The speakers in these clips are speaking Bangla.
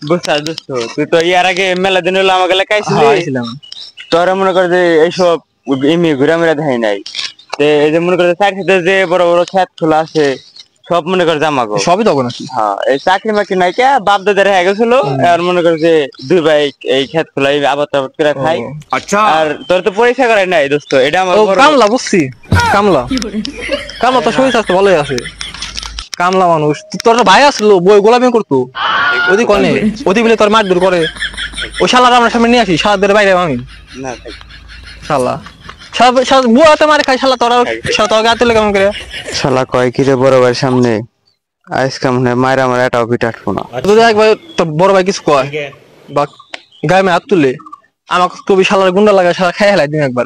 বুঝছা দোস্ত, তুই তো ইয়ার আগে মেলা দিন হলো আমাকে লেখাইছিলি। তোরা মনে কর যে এইসব এমনি ঘুরামেরা দেয় নাই, এই যে মনে কর চাকরিতে যে বড় বড় ক্ষেত খোলা আছে সব মনে কর জামাগো সবই তো নাকি? হ্যাঁ, এই চাকরি মাকরি নাই কে বাপ দাদার হয়ে গেছিল। আর মনে কর যে দুই ভাই এই ক্ষেত খোলা আবাদ টাবাদ করে খাই। আচ্ছা, আর তোর তো পরীক্ষা করাই নাই দোস্ত, এটা আমার কামলা বুঝছি। কামলা কামলা তো শরীর স্বাস্থ্য ভালোই আছে। কামলা মানুষ। তোর ভাই আসলো বই গোলামি করতো, ওদি কনে ওদি বলে তোর মারধর করে। ওই শালার আমরা সামনে নিয়ে আসি, শালাদের বাইরে আমি না শালা বুয়াতে মারে খাই। শালা তোরা শালা তোর গাতে কেমন করে? শালা কয় কি রে বড় ভাইয়ের সামনে আজকে মনে হয় মায়ের আমার এটাও পিটাটবো না। যদি একবার তোর বড় ভাই কিছু কয় বা গায়ে মেয়ে হাত তুলে, আমাকে কবি শালার গুন্ডা লাগা, শালা খেয়ে হেলাই দিন একবার।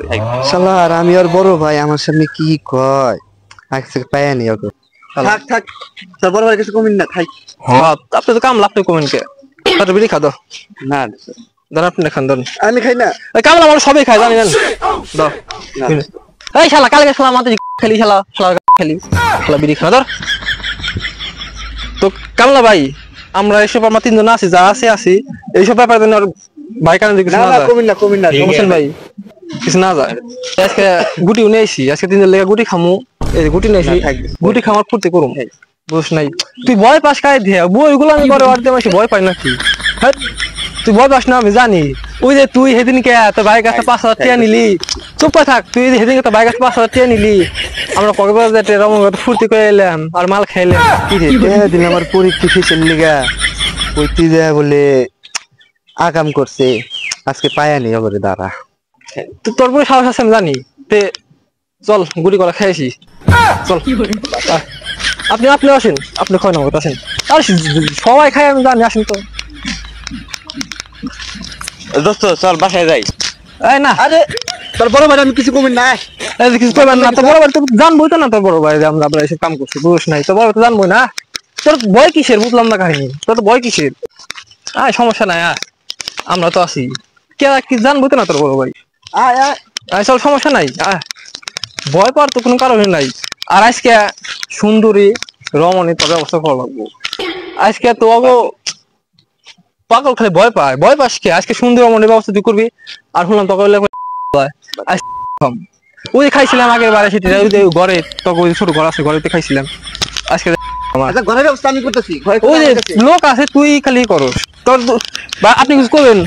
শালা আর আমি আর বড় ভাই আমার সামনে কি কয় আজকে পায়া নি ওকে। থাক থাক, তোর বড় ভাই কিছু কমিন না, থাক। আপনি তো কামলা, আপনি কমেন কে? তার বিড়ি খাদো না দাঁড়া, আপনি খান ধরুন। আমি খাই না, কামলা মানুষ সবাই খায় জানি জানি। এই শালা কালকে শালা মাত্র খেলি, শালা শালা খেলি, শালা বিড়ি খা ধর। তো কামলা ভাই, আমরা এইসব আমরা তিনজন আছি, যা আছে আছি এইসব ব্যাপারে ভাই কারণ কিছু না যায়। কমিন না সমস্যা ভাই, কিছু না যায়। আজকে গুটি নিয়ে আইসি, আজকে তিনজন লেগে গুটি খামু। এই গুটি নিয়েছি, গুটি খামার ফুর্তি করুম। বুঝ নাই তুই ভয় পাস খাই দিয়ে বই গুলো আমি করে অর্ধে মাসে ভয় পাই নাকি? হ্যাঁ তুই ভয় পাস না আমি জানি। ওই যে তুই সেদিন কে তোর ভাইয়ের কাছে 5,000 টাকা নিলি, চুপ থাক। তুই সেদিন তোর ভাইয়ের কাছে 5,000 টাকা নিলি, আমরা কক্সবাজার রমনগর ফুর্তি করে এলাম আর মাল খাইলাম। কি রে দিন আমার পরীক্ষা শেষের লিগা কইতে যায় বলে আকাম করছে, আজকে পায়া নি ওরে দাঁড়া। তোর পরে সাহস আছে আমি জানি। তে চল গুড়ি করা খাইছি, চল। আপনি আপনি আসেন, আপনি খাওয়ান আমাকে আসেন। আর সবাই খাই আমি জানি, আসেন তো দোস্ত চল বাসায় যাই। এই না, আরে তোর বড় ভাই আমি কিছু কমিন না, কিছু করবেন না। তোর বড় ভাই তো জানবোই তো না, তোর বড় ভাই আমরা এসব কাম করছি, বুঝ নাই? তোর বড় তো জানবোই না। তোর ভয় কিসের বুঝলাম না কাহিনী, তোর তো ভয় কিসের? আয় সমস্যা নাই, আমরা তো আছি। কে কি জানবো তো না তোর বড় ভাই। আয় আয় আয় চল, সমস্যা নাই। ভয় পাওয়ার তো কোনো কারণ নাই। আর আজকে সুন্দরী রমণী তোর ব্যবস্থা করা লাগবো। আজকে তো পাগল খালি ভয় পায়, ভয় পাস কে? আজকে সুন্দর রমণীর ব্যবস্থা তুই করবি। আর শুনলাম তোকে ওই খাইছিলাম আগের বারে, সেটা ঘরে তোকে ওই ছোট ঘর আছে, ঘরেতে খাইছিলাম। আজকে ঘরের ব্যবস্থা আমি করতেছি, ওই যে লোক আছে তুই খালি করস। তোর আপনি কিছু করবেন?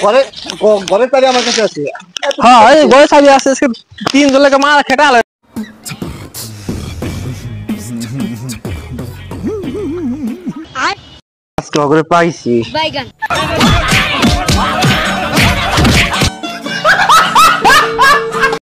ঘরে ঘরের চাবি আমার কাছে আছে। হ্যাঁ এই ঘরে চাবি আছে। আজকে 3 জন লেগে মারা খেটা আজকে পাইছি।